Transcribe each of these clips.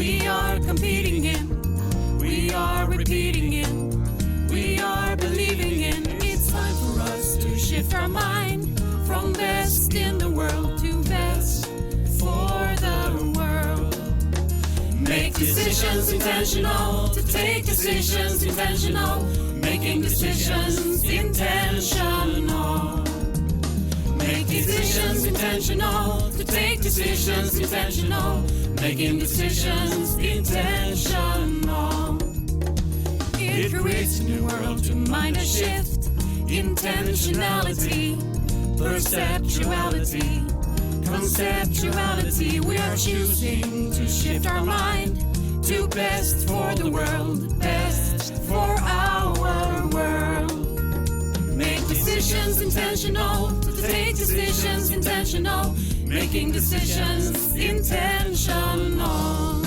we are competing in, we are repeating in, we are believing in. It's time for us to shift our mind from best in the world to best for the world. Make decisions intentional, to take decisions intentional, making decisions intentional. Make decisions intentional, to take decisions intentional, making decisions intentional. It creates a new world to mind a shift, intentionality, perceptuality, conceptuality. We are choosing to shift our mind to best for the world, best for our world. Make decisions intentional, to take decisions intentional, making decisions intentional.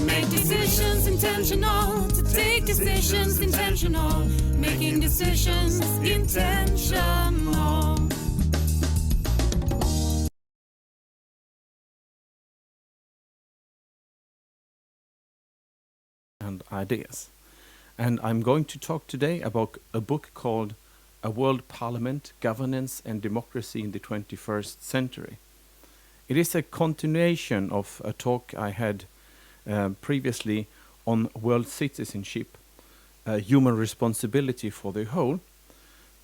Make decisions intentional, to take decisions intentional, making decisions intentional. And ideas. And I'm going to talk today about a book called A World Parliament, Governance and Democracy in the 21st Century. It is a continuation of a talk I had previously on world citizenship, human responsibility for the whole,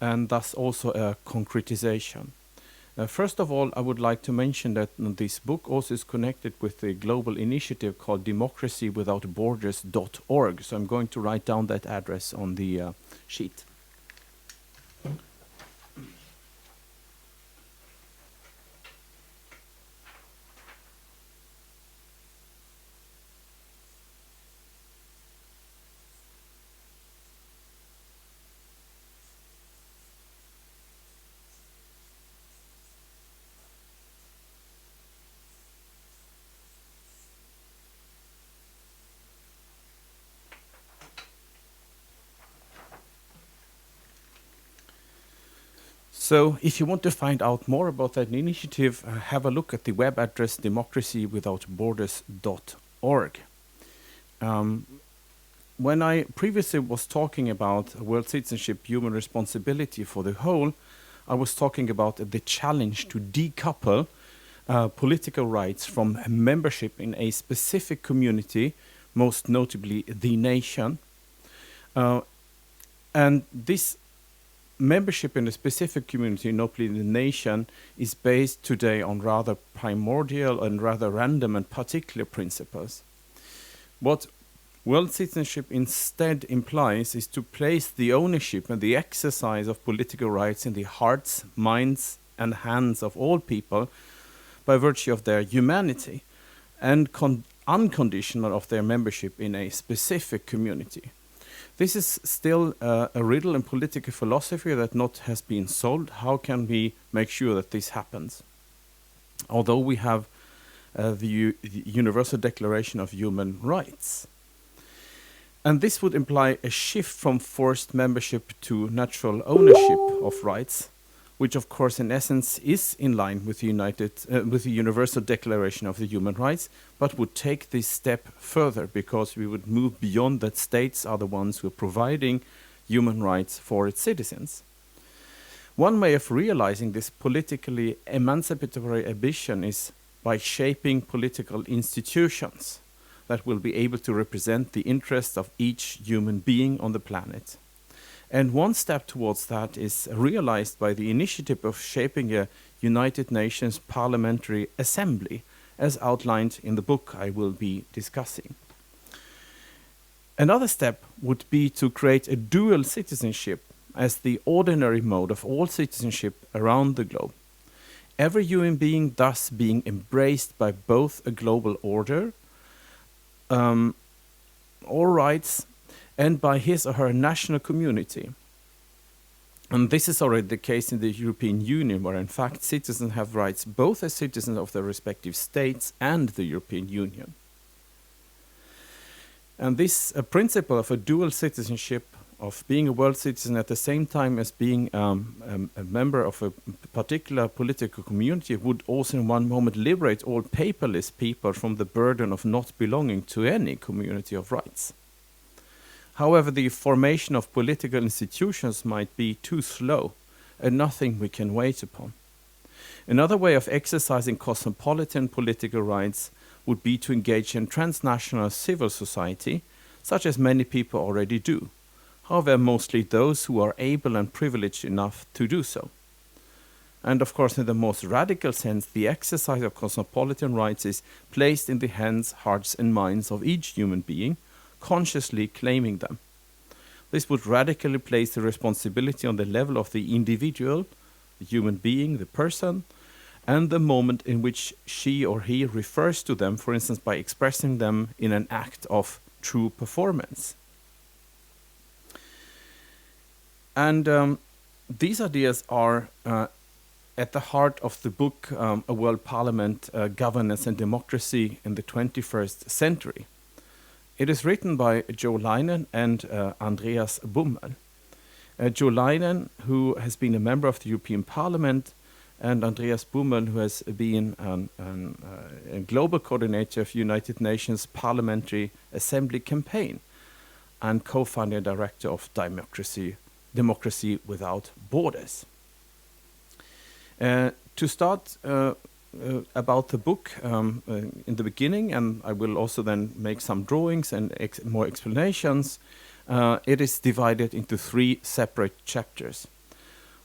and thus also a concretization. First of all, I would like to mention that this book also is connected with the global initiative called democracywithoutborders.org. So I'm going to write down that address on the sheet. So if you want to find out more about that initiative, have a look at the web address democracywithoutborders.org. When I previously was talking about world citizenship, human responsibility for the whole, I was talking about the challenge to decouple political rights from membership in a specific community, most notably the nation. And this membership in a specific community, notably the nation, is based today on rather primordial and rather random and particular principles. What world citizenship instead implies is to place the ownership and the exercise of political rights in the hearts, minds, and hands of all people by virtue of their humanity and unconditional of their membership in a specific community. This is still a riddle in political philosophy that not has been solved. How can we make sure that this happens? Although we have the Universal Declaration of Human Rights. And this would imply a shift from forced membership to natural ownership of rights, which of course in essence is in line with the Universal Declaration of the Human Rights, but would take this step further because we would move beyond that states are the ones who are providing human rights for its citizens. One way of realizing this politically emancipatory ambition is by shaping political institutions that will be able to represent the interests of each human being on the planet. And one step towards that is realized by the initiative of shaping a United Nations Parliamentary Assembly, as outlined in the book I will be discussing. Another step would be to create a dual citizenship as the ordinary mode of all citizenship around the globe. Every human being thus being embraced by both a global order, all rights, and by his or her national community. And this is already the case in the European Union, where in fact citizens have rights both as citizens of their respective states and the European Union. And this principle of a dual citizenship of being a world citizen at the same time as being a member of a particular political community would also in one moment liberate all paperless people from the burden of not belonging to any community of rights. However, the formation of political institutions might be too slow and nothing we can wait upon. Another way of exercising cosmopolitan political rights would be to engage in transnational civil society, such as many people already do. However, mostly those who are able and privileged enough to do so. And of course, in the most radical sense, the exercise of cosmopolitan rights is placed in the hands, hearts and minds of each human being, consciously claiming them. This would radically place the responsibility on the level of the individual, the human being, the person, and the moment in which she or he refers to them, for instance, by expressing them in an act of true performance. And these ideas are at the heart of the book A World Parliament, Governance and Democracy in the 21st Century. It is written by Joe Leinen and Andreas Bummel. Joe Leinen, who has been a member of the European Parliament, and Andreas Bummel, who has been a global coordinator of United Nations Parliamentary Assembly campaign and co-founding director of Democracy Without Borders. To start about the book in the beginning, and I will also then make some drawings and more explanations, it is divided into 3 separate chapters.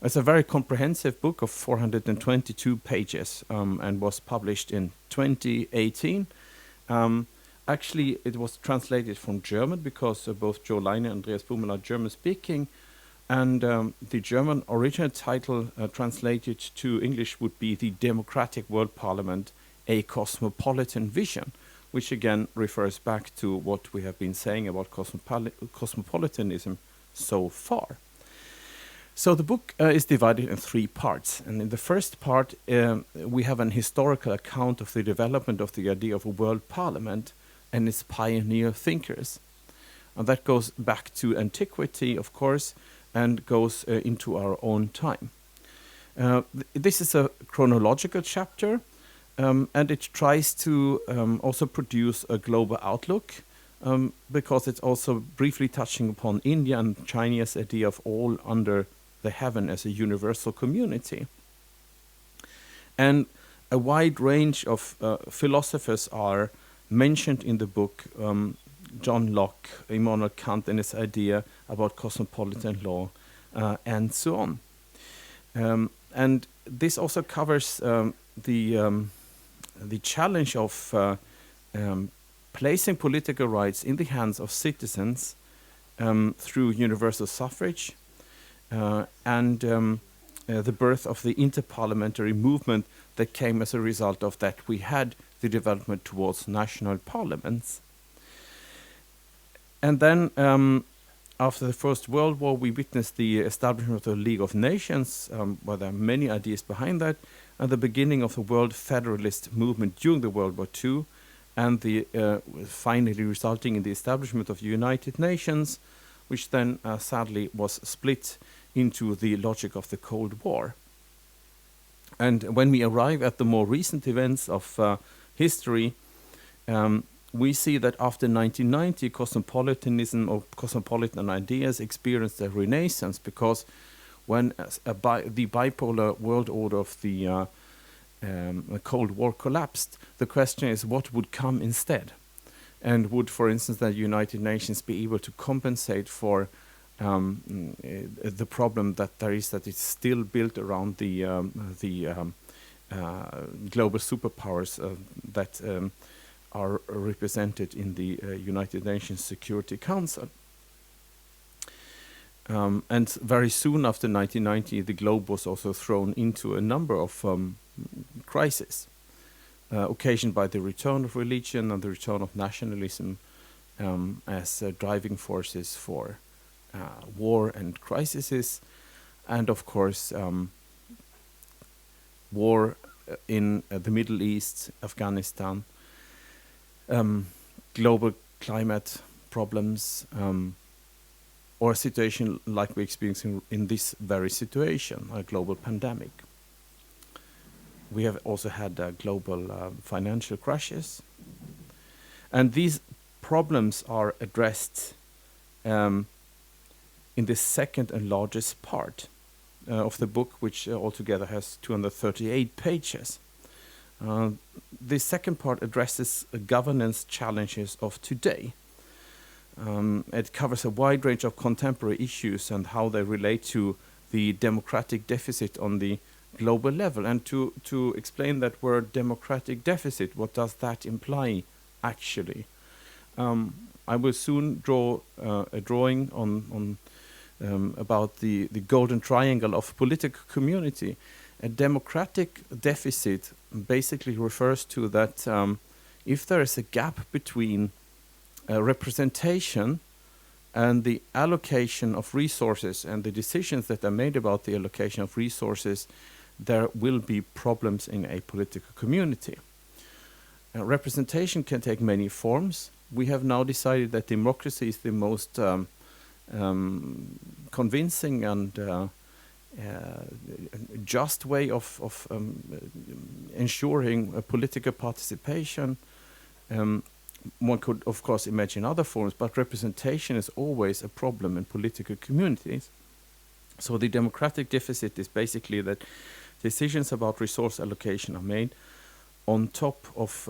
It's a very comprehensive book of 422 pages and was published in 2018. Actually, it was translated from German because both Joe Leinen and Andreas Bummel are German-speaking, and the German original title translated to English would be The Democratic World Parliament, A Cosmopolitan Vision, which again refers back to what we have been saying about cosmopolitanism so far. So the book is divided in 3 parts, and in the first part we have an historical account of the development of the idea of a world parliament and its pioneer thinkers. And that goes back to antiquity, of course, and goes into our own time. This is a chronological chapter, and it tries to also produce a global outlook, because it's also briefly touching upon India and China's idea of all under the heaven as a universal community. And a wide range of philosophers are mentioned in the book. John Locke, Immanuel Kant and his idea about cosmopolitan law, and so on. And this also covers the challenge of placing political rights in the hands of citizens through universal suffrage, and the birth of the interparliamentary movement that came as a result of that. We had the development towards national parliaments. And then, after the First World War, we witnessed the establishment of the League of Nations, where there are many ideas behind that, and the beginning of the World Federalist movement during the World War II, and the finally resulting in the establishment of the United Nations, which then sadly was split into the logic of the Cold War. And when we arrive at the more recent events of history, we see that after 1990, cosmopolitanism or cosmopolitan ideas experienced a renaissance, because when the bipolar world order of the Cold War collapsed, the question is what would come instead? And would, for instance, the United Nations be able to compensate for the problem that there is, that it's still built around the global superpowers that are represented in the United Nations Security Council. And very soon after 1990, the globe was also thrown into a number of crises, occasioned by the return of religion and the return of nationalism as driving forces for war and crises, and of course war in the Middle East, Afghanistan, global climate problems, or a situation like we're experiencing in this very situation, a global pandemic. We have also had global financial crashes. And these problems are addressed in the second and largest part of the book, which altogether has 238 pages. The second part addresses governance challenges of today. It covers a wide range of contemporary issues and how they relate to the democratic deficit on the global level. And to explain that word democratic deficit, what does that imply actually? I will soon draw a drawing on about the golden triangle of political community. A democratic deficit basically refers to that if there is a gap between representation and the allocation of resources and the decisions that are made about the allocation of resources, there will be problems in a political community. Representation can take many forms. We have now decided that democracy is the most convincing and just way of ensuring political participation. One could, of course, imagine other forms, but representation is always a problem in political communities. So the democratic deficit is basically that decisions about resource allocation are made on top of,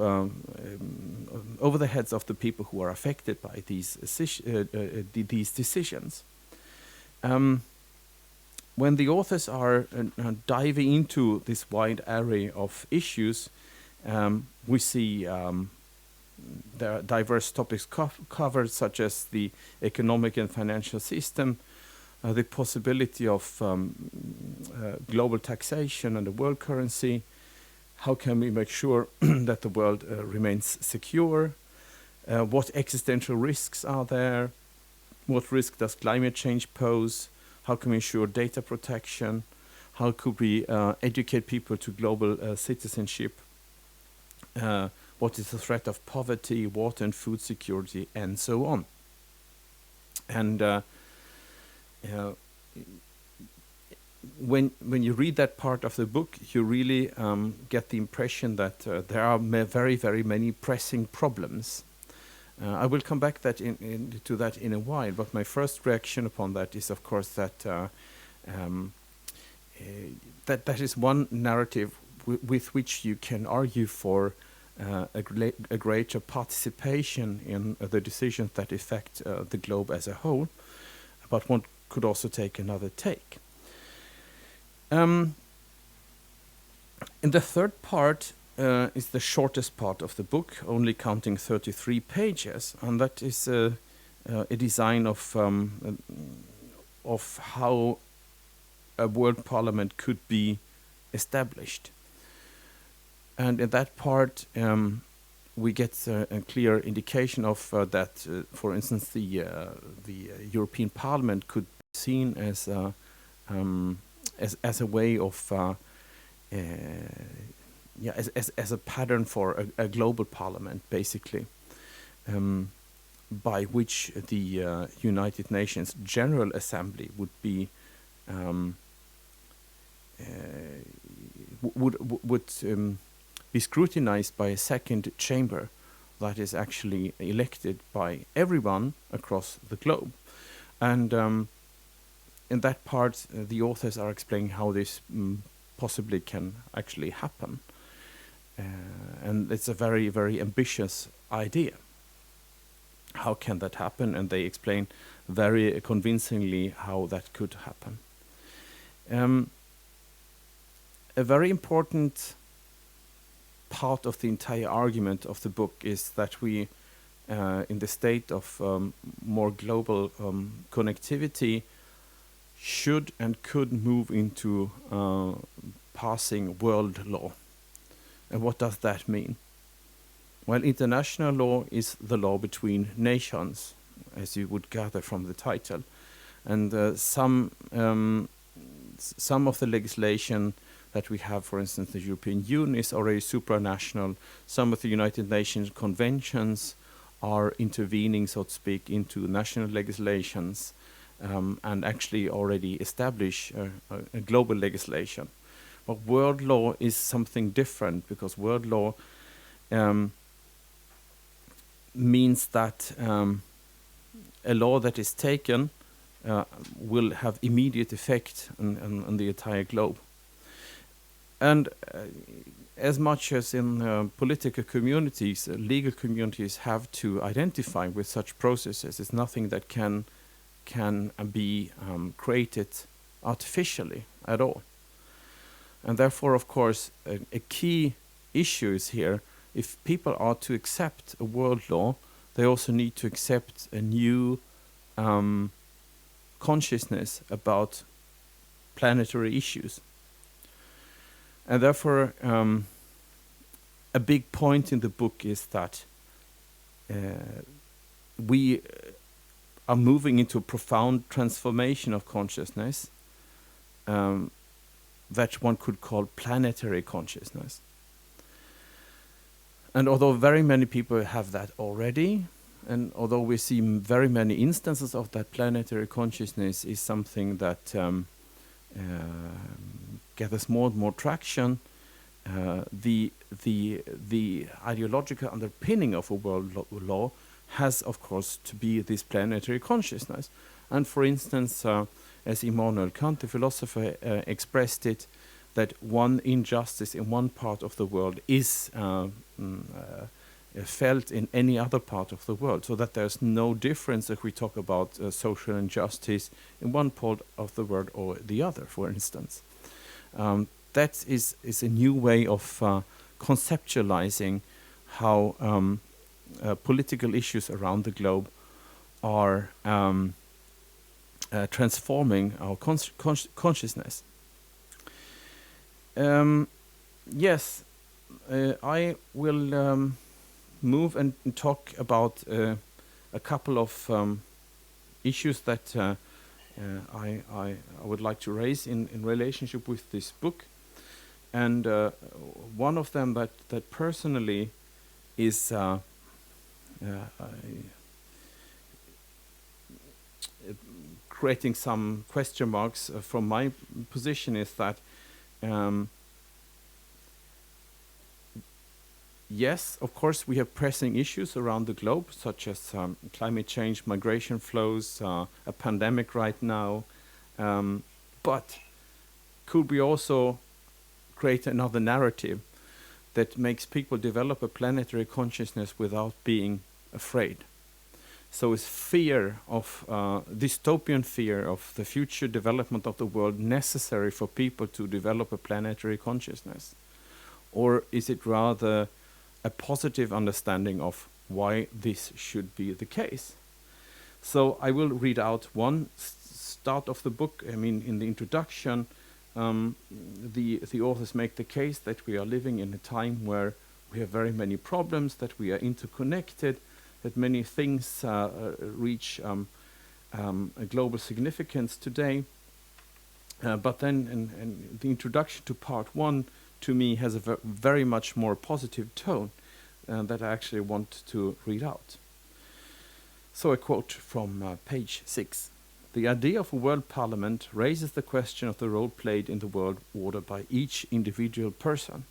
over the heads of the people who are affected by these decisions. When the authors are diving into this wide array of issues, we see there are diverse topics covered, such as the economic and financial system, the possibility of global taxation and the world currency. How can we make sure that the world remains secure? What existential risks are there? What risk does climate change pose? How can we ensure data protection? How could we educate people to global citizenship? What is the threat of poverty, water and food security, and so on? And when you read that part of the book, you really get the impression that there are very, very many pressing problems. I will come back to that in a while, but my first reaction upon that is, of course, that that is one narrative with which you can argue for a greater participation in the decisions that affect the globe as a whole, but one could also take another take. In the third part is the shortest part of the book, only counting 33 pages, and that is a design of how a world parliament could be established. And in that part, we get a clear indication of that. For instance, the European Parliament could be seen as a way of as a pattern for a global parliament, basically, by which the United Nations General Assembly would be be scrutinized by a second chamber that is actually elected by everyone across the globe. And in that part, the authors are explaining how this possibly can actually happen. And it's a very, very ambitious idea. How can that happen? And they explain very convincingly how that could happen. A very important part of the entire argument of the book is that we, in the state of more global connectivity, should and could move into passing world law. And what does that mean? Well, international law is the law between nations, as you would gather from the title. And some of the legislation that we have, for instance, the European Union, is already supranational. Some of the United Nations conventions are intervening, so to speak, into national legislations. and actually already establish a global legislation. But world law is something different, because world law means that a law that is taken will have immediate effect on the entire globe. And as much as in political communities, legal communities have to identify with such processes, it's nothing that can be created artificially at all. And therefore, of course, a key issue is here, if people are to accept a world law, they also need to accept a new consciousness about planetary issues. And therefore, a big point in the book is that we are moving into a profound transformation of consciousness that one could call planetary consciousness. And although very many people have that already, and although we see very many instances of that, planetary consciousness is something that gathers more and more traction. The ideological underpinning of a world law has, of course, to be this planetary consciousness. And for instance, as Immanuel Kant, the philosopher, expressed it, that one injustice in one part of the world is felt in any other part of the world, so that there's no difference if we talk about social injustice in one part of the world or the other, for instance. That is a new way of conceptualizing how political issues around the globe are transforming our consciousness. Yes, I will move and talk about a couple of issues that I would like to raise in relationship with this book. And one of them that personally is creating some question marks from my position is that yes, of course, we have pressing issues around the globe, such as climate change, migration flows, a pandemic right now. But could we also create another narrative that makes people develop a planetary consciousness without being afraid? So is fear of, dystopian fear of the future development of the world necessary for people to develop a planetary consciousness? Or is it rather a positive understanding of why this should be the case? So I will read out one start of the book. I mean, in the introduction, the authors make the case that we are living in a time where we have very many problems, that we are interconnected, that many things reach a global significance today. But then in the introduction to part one, to me, has a very much more positive tone that I actually want to read out. So a quote from page 6. The idea of a world parliament raises the question of the role played in the world order by each individual person.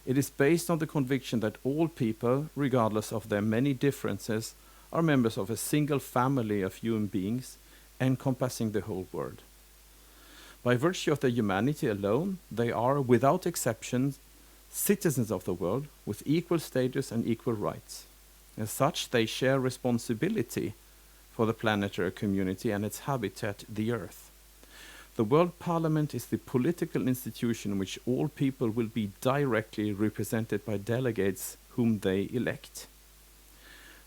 It is based on the conviction that all people, regardless of their many differences, are members of a single family of human beings encompassing the whole world. By virtue of their humanity alone, they are, without exception, citizens of the world with equal status and equal rights. As such, they share responsibility for the planetary community and its habitat, the Earth. The World Parliament is the political institution in which all people will be directly represented by delegates whom they elect.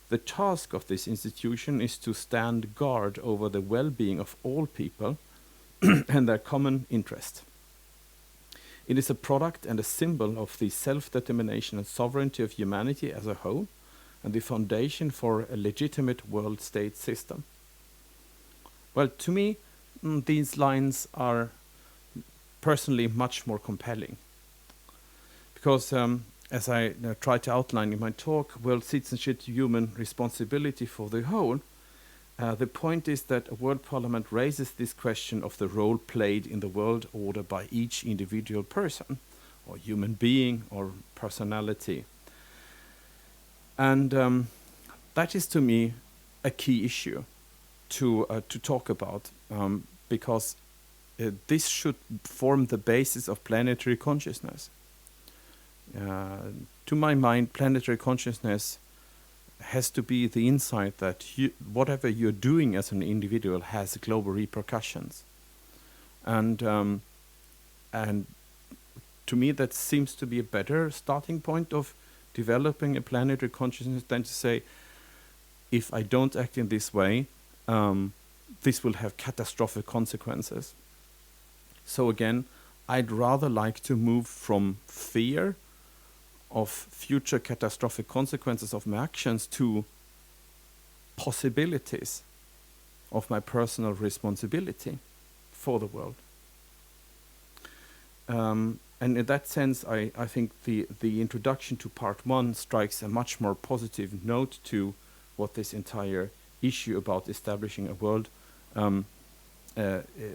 The task of this institution is to stand guard over the well-being of all people and their common interest. It is a product and a symbol of the self-determination and sovereignty of humanity as a whole, and the foundation for a legitimate world state system. Well, to me, these lines are personally much more compelling. Because, as I try to outline in my talk, world citizenship, human responsibility for the whole, The point is that a world parliament raises this question of the role played in the world order by each individual person, or human being, or personality. And that is, to me, a key issue to talk about, because this should form the basis of planetary consciousness. To my mind, planetary consciousness has to be the insight that whatever you're doing as an individual has global repercussions. And to me, that seems to be a better starting point of developing a planetary consciousness than to say, if I don't act in this way, this will have catastrophic consequences. So again, I'd rather like to move from fear of future catastrophic consequences of my actions to possibilities of my personal responsibility for the world. And in that sense, I think the introduction to part 1 strikes a much more positive note to what this entire issue about establishing a world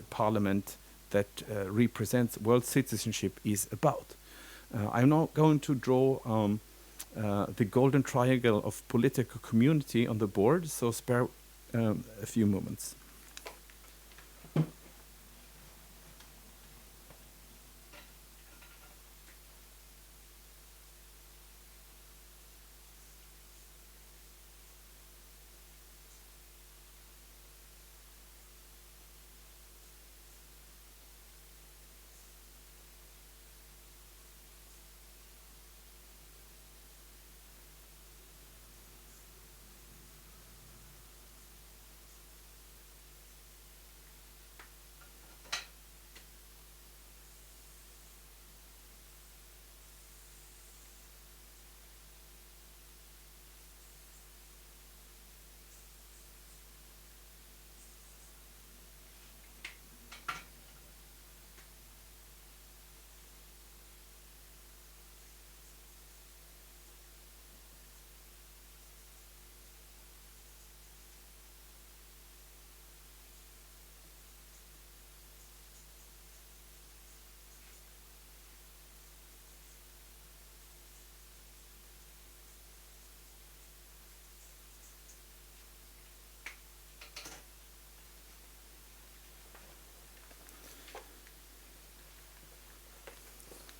parliament that represents world citizenship is about. I'm now going to draw the golden triangle of political community on the board, so spare a few moments.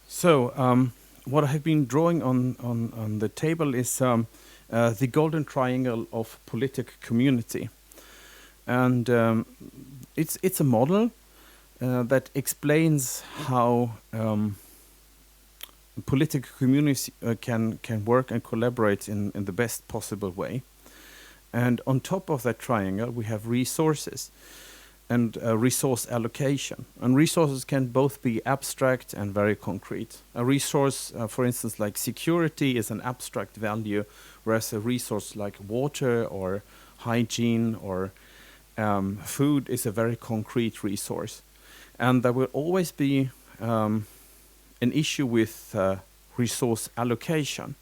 So what I have been drawing on the table is the golden triangle of political community. And it's a model that explains how political communities can work and collaborate in the best possible way. And on top of that triangle, we have resources and resource allocation. And resources can both be abstract and very concrete. A resource, for instance, like security is an abstract value, whereas a resource like water or hygiene or food is a very concrete resource. And there will always be an issue with resource allocation.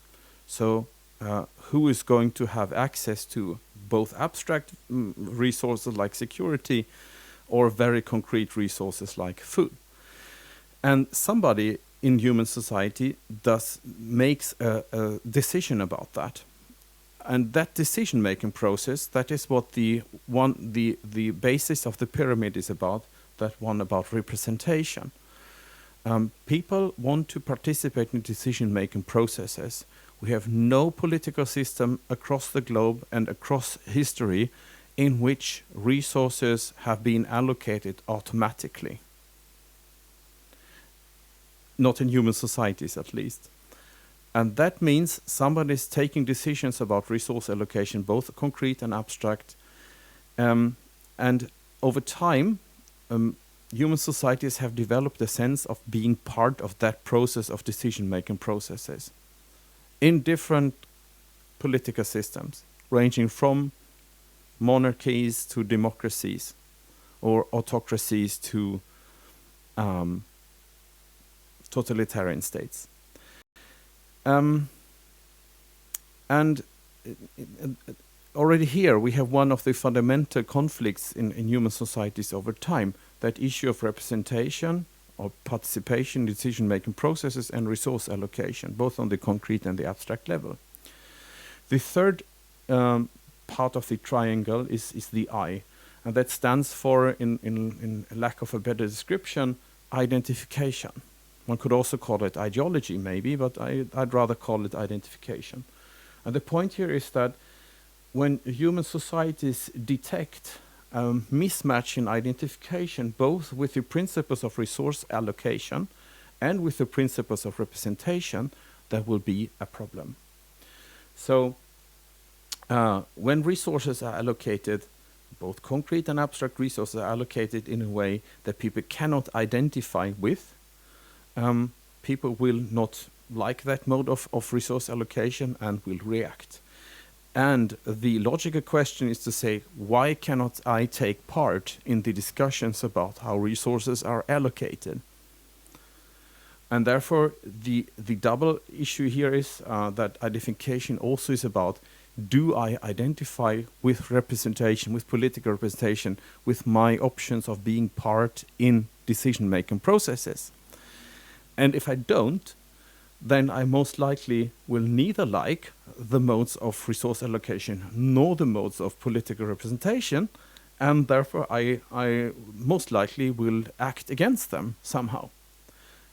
So who is going to have access to both abstract resources like security or very concrete resources like food? And somebody in human society makes a decision about that. And that decision-making process, that is what the basis of the pyramid is about, that one about representation. People want to participate in decision-making processes. We have no political system across the globe and across history in which resources have been allocated automatically. Not in human societies, at least. And that means somebody is taking decisions about resource allocation, both concrete and abstract. And over time, human societies have developed a sense of being part of that process of decision-making processes in different political systems, ranging from monarchies to democracies, or autocracies to totalitarian states. And already here we have one of the fundamental conflicts in human societies over time, that issue of representation or participation in decision-making processes and resource allocation, both on the concrete and the abstract level. The third part of the triangle is the I, and that stands for, in lack of a better description, identification. One could also call it ideology maybe, but I'd rather call it identification. And the point here is that when human societies detect mismatch in identification, both with the principles of resource allocation and with the principles of representation, there will be a problem. So when resources are allocated, both concrete and abstract resources are allocated in a way that people cannot identify with, people will not like that mode of resource allocation and will react. And the logical question is to say, why cannot I take part in the discussions about how resources are allocated? And therefore, the double issue here is that identification also is about, do I identify with representation, with political representation, with my options of being part in decision-making processes? And if I don't, then I most likely will neither like the modes of resource allocation nor the modes of political representation, and therefore I most likely will act against them somehow.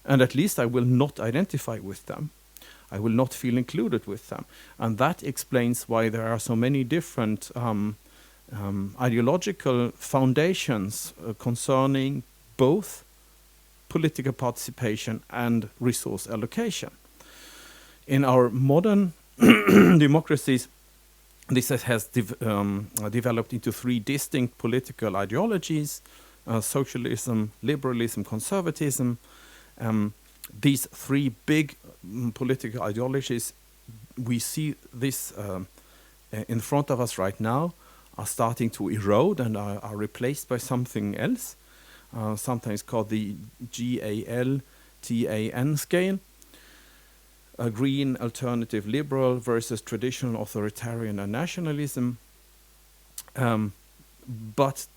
And at least I will not identify with them. I will not feel included with them. And that explains why there are so many different ideological foundations concerning both political participation and resource allocation. In our modern democracies, this has developed into three distinct political ideologies: socialism, liberalism, conservatism. These three big political ideologies, we see this in front of us right now, are starting to erode and are replaced by something else, sometimes called the GAL-TAN scale. Green, alternative, liberal versus traditional, authoritarian and nationalism. But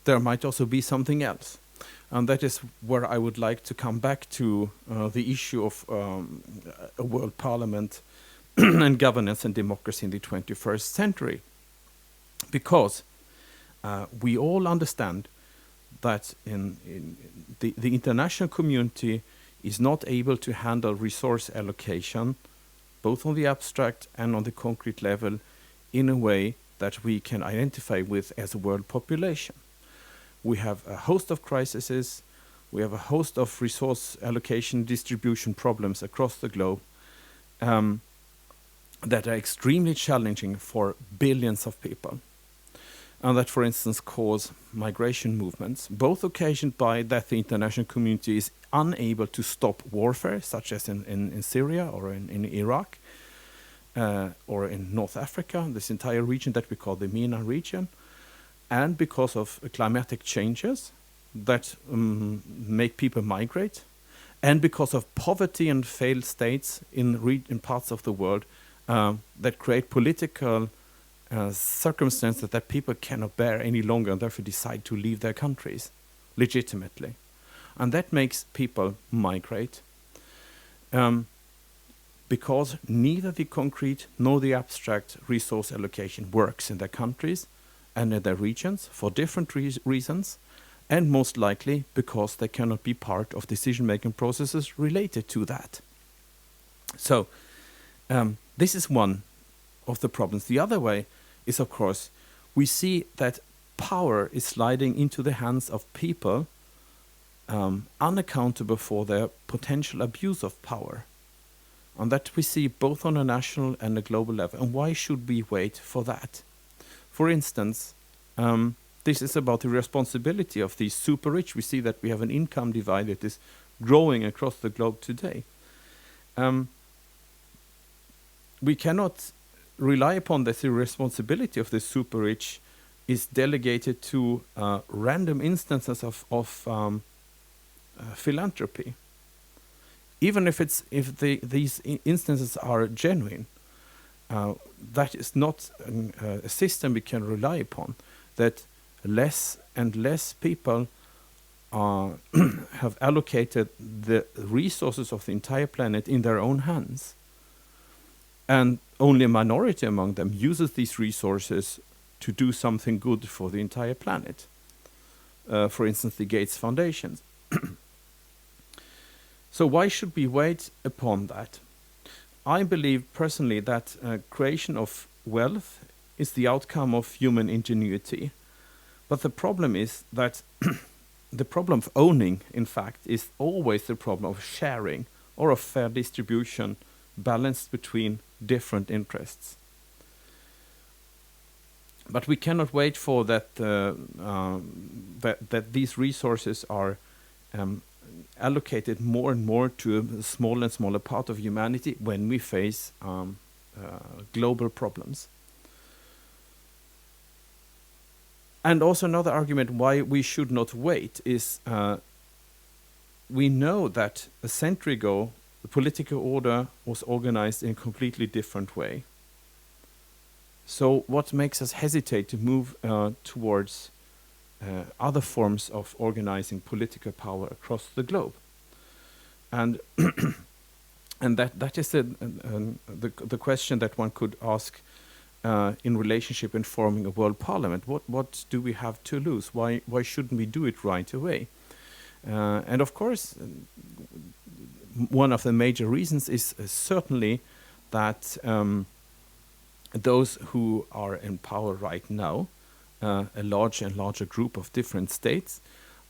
there might also be something else. And that is where I would like to come back to the issue of a world parliament and governance and democracy in the 21st century. Because we all understand that in the international community is not able to handle resource allocation, both on the abstract and on the concrete level, in a way that we can identify with as a world population. We have a host of crises, we have a host of resource allocation distribution problems across the globe that are extremely challenging for billions of people. And that, for instance, cause migration movements, both occasioned by that the international community is unable to stop warfare, such as in Syria or in Iraq, or in North Africa, this entire region that we call the MENA region, and because of climatic changes that make people migrate, and because of poverty and failed states in parts of the world that create political circumstances that people cannot bear any longer and therefore decide to leave their countries legitimately. And that makes people migrate because neither the concrete nor the abstract resource allocation works in their countries and in their regions for different reasons, and most likely because they cannot be part of decision-making processes related to that. So this is one of the problems. The other way is, of course, we see that power is sliding into the hands of people unaccountable for their potential abuse of power. And that we see both on a national and a global level. And why should we wait for that? For instance, this is about the responsibility of the super rich. We see that we have an income divide that is growing across the globe today. We cannot rely upon that the responsibility of the super rich is delegated to random instances of philanthropy. Even if these instances are genuine, that is not a system we can rely upon, that less and less people have allocated the resources of the entire planet in their own hands, and only a minority among them uses these resources to do something good for the entire planet. For instance, the Gates Foundation. So why should we wait upon that? I believe personally that creation of wealth is the outcome of human ingenuity. But the problem is that the problem of owning, in fact, is always the problem of sharing or of fair distribution balanced between different interests. But we cannot wait for that that these resources are allocated more and more to a smaller and smaller part of humanity when we face global problems. And also another argument why we should not wait is we know that a century ago the political order was organized in a completely different way. So what makes us hesitate to move towards other forms of organizing political power across the globe? And and that is the question that one could ask in relationship in forming a world parliament. What do we have to lose? Why shouldn't we do it right away? And of course, one of the major reasons is certainly that those who are in power right now, a larger and larger group of different states,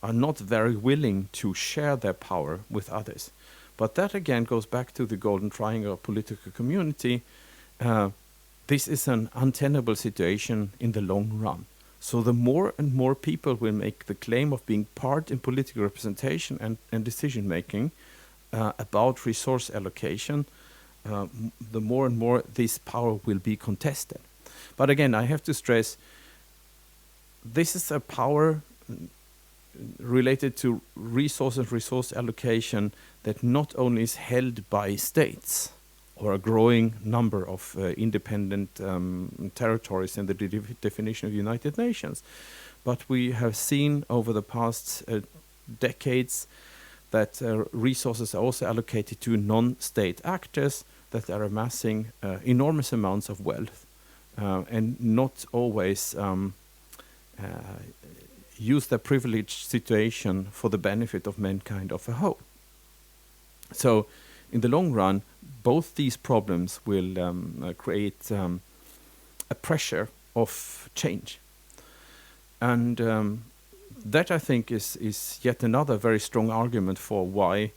are not very willing to share their power with others. But that again goes back to the golden triangle of political community. This is an untenable situation in the long run. So the more and more people will make the claim of being part in political representation and decision making about resource allocation, the more and more this power will be contested. But again, I have to stress, this is a power related to resource allocation that not only is held by states or a growing number of independent territories in the definition of United Nations, but we have seen over the past decades that resources are also allocated to non-state actors that are amassing enormous amounts of wealth and not always use their privileged situation for the benefit of mankind of a whole. So in the long run, both these problems will create a pressure of change. And that, I think, is yet another very strong argument for why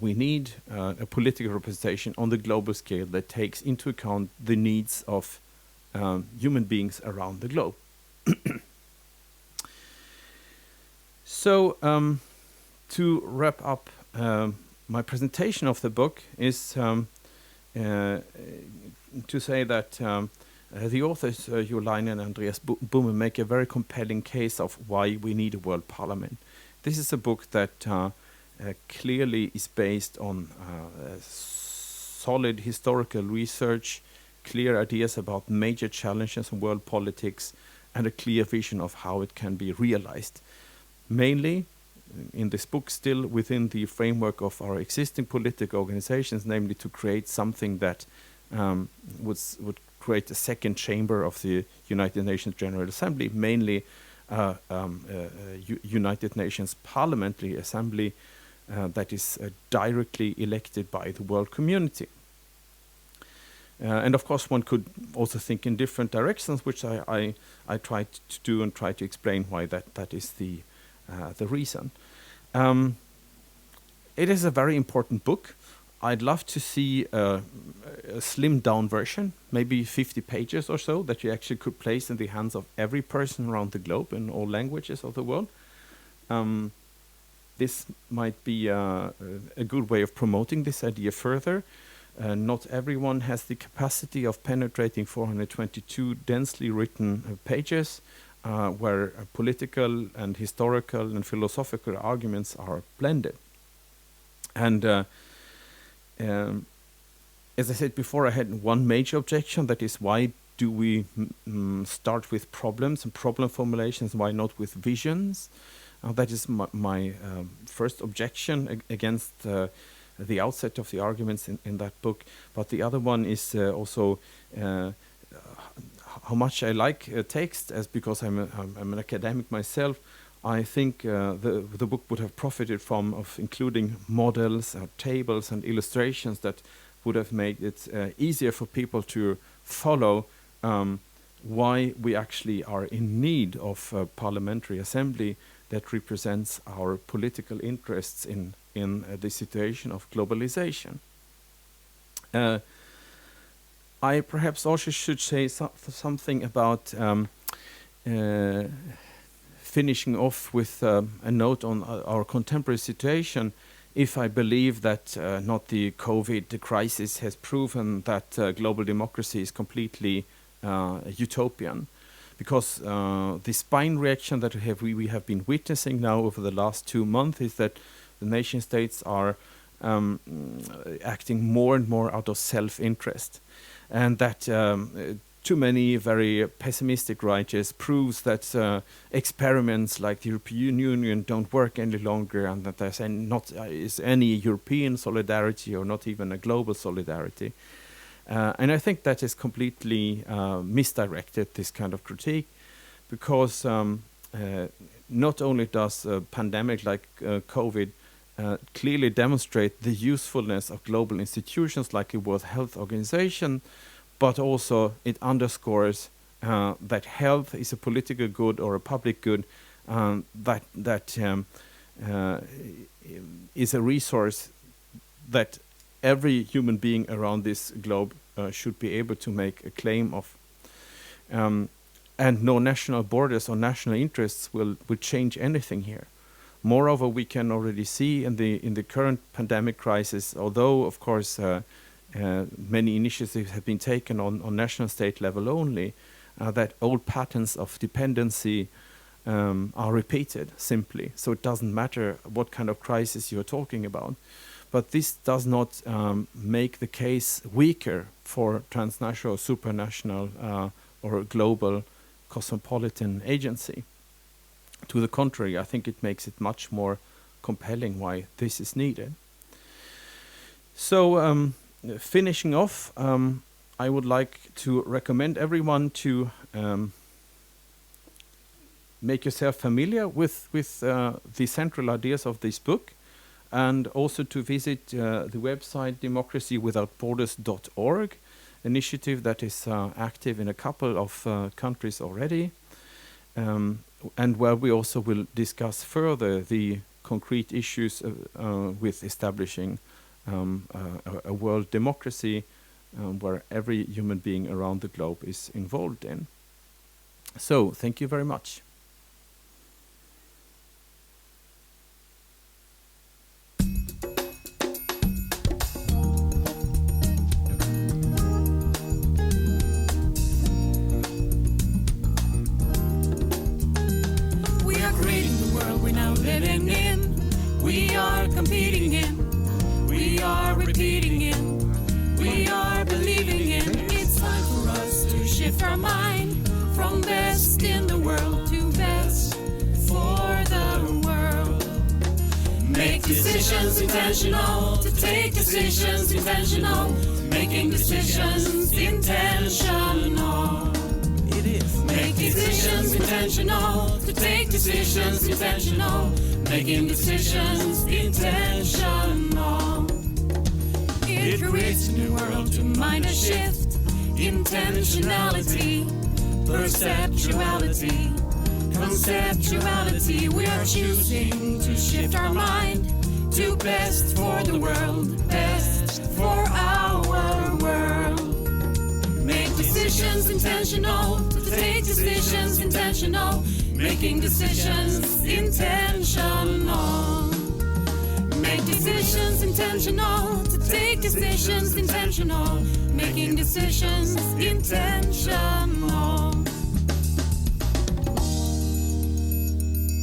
we need a political representation on the global scale that takes into account the needs of human beings around the globe. So, to wrap up my presentation of the book is to say that the authors, Jo Leine and Andreas Bumme, make a very compelling case of why we need a world parliament. This is a book that clearly is based on solid historical research, clear ideas about major challenges in world politics, and a clear vision of how it can be realized. Mainly, in this book, still within the framework of our existing political organizations, namely to create something that would create a second chamber of the United Nations General Assembly, mainly United Nations Parliamentary Assembly that is directly elected by the world community. And of course, one could also think in different directions, which I tried to do and try to explain why that is the reason. It is a very important book. I'd love to see a slimmed down version, maybe 50 pages or so, that you actually could place in the hands of every person around the globe in all languages of the world. This might be a good way of promoting this idea further. Not everyone has the capacity of penetrating 422 densely written pages, where political and historical and philosophical arguments are blended. And as I said before, I had one major objection. That is, why do we start with problems and problem formulations? Why not with visions? That is my first objection against the outset of the arguments in that book. But the other one is also how much I like text, as because I'm an academic myself. I think the book would have profited from including models, tables, and illustrations that would have made it easier for people to follow why we actually are in need of a parliamentary assembly that represents our political interests in the situation of globalization. I perhaps also should say something about finishing off with a note on our contemporary situation. If I believe that not the COVID crisis has proven that global democracy is completely utopian, because the spine reaction that we have been witnessing now over the last 2 months is that the nation states are acting more and more out of self-interest, and that too many very pessimistic writers proves that experiments like the European Union don't work any longer, and that there's not any European solidarity or not even a global solidarity. And I think that is completely misdirected, this kind of critique, because not only does a pandemic like COVID clearly demonstrate the usefulness of global institutions like the World Health Organization, but also it underscores that health is a political good or a public good, that is a resource that every human being around this globe should be able to make a claim of. And no national borders or national interests will change anything here. Moreover, we can already see in the current pandemic crisis, although of course many initiatives have been taken on national state level only, that old patterns of dependency are repeated simply. So it doesn't matter what kind of crisis you're talking about. But this does not make the case weaker for transnational, supranational, or global cosmopolitan agency. To the contrary, I think it makes it much more compelling why this is needed. So, finishing off, I would like to recommend everyone to make yourself familiar with the central ideas of this book, and also to visit the website democracywithoutborders.org, initiative that is active in a couple of countries already, and where we also will discuss further the concrete issues with establishing a world democracy where every human being around the globe is involved in. So, thank you very much. We are creating the world we're now living in. We are competing in. We are repeating it. We are believing in. It's time for us to shift our mind from best in the world to best for the world. Make decisions intentional, to take decisions intentional, making decisions intentional. It is. Make decisions intentional, to take decisions intentional, making decisions intentional. It creates a new world to mind a shift, intentionality, perceptuality, conceptuality. We are choosing to shift our mind to best for the world, best for our world. Make decisions intentional, to take decisions intentional, making decisions intentional. Make decisions intentional, to take decisions intentional, making decisions intentional.